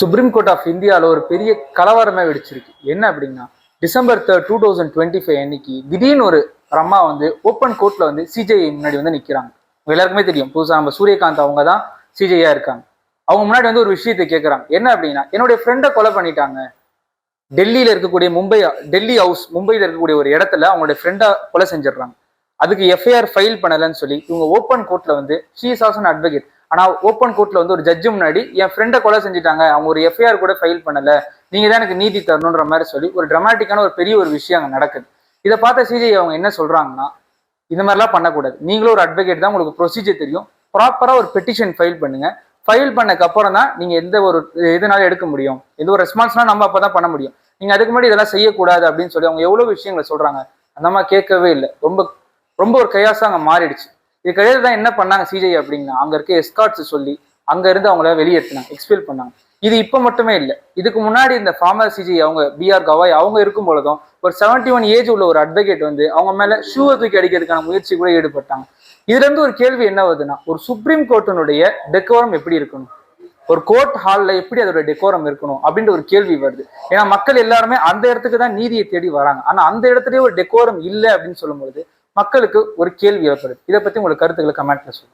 Supreme court of இந்தியாவில் ஒரு பெரிய கலவரமே வெடிச்சிருக்கு. என்ன அப்படின்னா, December 3, 2025 அன்னைக்கு திடீர்னு ஒரு அம்மா வந்து ஓப்பன் கோர்ட்ல வந்து சிஜிஐ முன்னாடி வந்து நிற்கிறாங்க. எல்லாருக்குமே தெரியும், புதுசாக நம்ம சூரியகாந்த் அவங்க தான் சிஜிஐயா இருக்காங்க. அவங்க முன்னாடி வந்து ஒரு விஷயத்தை கேட்குறாங்க. என்ன அப்படின்னா, என்னுடைய ஃப்ரெண்டை கொலை பண்ணிட்டாங்க. டெல்லியில இருக்கக்கூடிய டெல்லி ஹவுஸ் மும்பையில் இருக்கக்கூடிய ஒரு இடத்துல அவங்களுடைய ஃப்ரெண்டை கொலை செஞ்சிடறாங்க. அதுக்கு எஃப்ஐஆர் ஃபைல் பண்ணலன்னு சொல்லி இவங்க ஓப்பன் கோர்ட்ல வந்து she is also an advocate. ஆனா ஓப்பன் கோர்ட்ல வந்து ஒரு ஜட்ஜு முன்னாடி என் ஃப்ரெண்டை கொலை செஞ்சுட்டாங்க, அவங்க ஒரு எஃப்ஐஆர் கூட ஃபைல் பண்ணல, நீங்க தான் எனக்கு நீதி தரணுன்ற மாதிரி சொல்லி ஒரு டிராமாட்டிக்கான ஒரு பெரிய ஒரு விஷயம் அங்கே நடக்குது. இதை பார்த்த சிஜிஐ அவங்க என்ன சொல்றாங்கன்னா, இந்த மாதிரிலாம் பண்ணக்கூடாது, நீங்களும் ஒரு அட்வொகேட் தான், உங்களுக்கு ப்ரொசீஜர் தெரியும், ப்ராப்பரா ஒரு பெட்டிஷன் ஃபைல் பண்ணுங்க. ஃபைல் பண்ணக்கு அப்புறம் தான் நீங்க எந்த ஒரு இதனால எடுக்க முடியும், எந்த ஒரு ரெஸ்பான்ஸ்னா நம்ம அப்பதான் பண்ண முடியும். நீங்க அதுக்கு முன்னாடி இதெல்லாம் செய்யக்கூடாது அப்படின்னு சொல்லி அவங்க எவ்வளவு விஷயங்களை சொல்றாங்க. அந்த மாதிரி கேட்கவே இல்லை. ரொம்ப ரொம்ப ஒரு கையாசா அங்கே மாறிடுச்சு. இதுக்கிடையில தான் என்ன பண்ணாங்க சிஜிஐ அப்படின்னா, அங்க இருக்க எஸ்கார்ட்ஸ் சொல்லி அங்க இருந்து அவங்கள வெளியேற்றினாங்க, எக்ஸ்பெல் பண்ணாங்க. இது இப்ப மட்டுமே இல்லை, இதுக்கு முன்னாடி இந்த ஃபார்மர் சிஜிஐ அவங்க பிஆர் கவாய் அவங்க இருக்கும் பொழுதும் ஒரு 71 ஏஜ் உள்ள ஒரு அட்வொகேட் வந்து அவங்க மேல ஷூவை தூக்கி அடிக்கிறதுக்கான முயற்சி கூட ஈடுபட்டாங்க. இதுல இருந்து ஒரு கேள்வி என்ன வருதுன்னா, ஒரு சுப்ரீம் கோர்ட்டினுடைய டெக்கோரம் எப்படி இருக்கணும், ஒரு கோர்ட் ஹால்ல எப்படி அதோட டெக்கோரம் இருக்கணும் அப்படின்ற ஒரு கேள்வி வருது. ஏன்னா மக்கள் எல்லாருமே அந்த இடத்துக்கு தான் நீதியை தேடி வராங்க. ஆனா அந்த இடத்துலயே ஒரு டெக்கோரம் இல்லை அப்படின்னு சொல்லும்போது மக்களுக்கு ஒரு கேள்வி ஏற்படுது. இதை பத்தி உங்களுக்கு கருத்துக்களை கமெண்ட்ல சொல்லுங்க.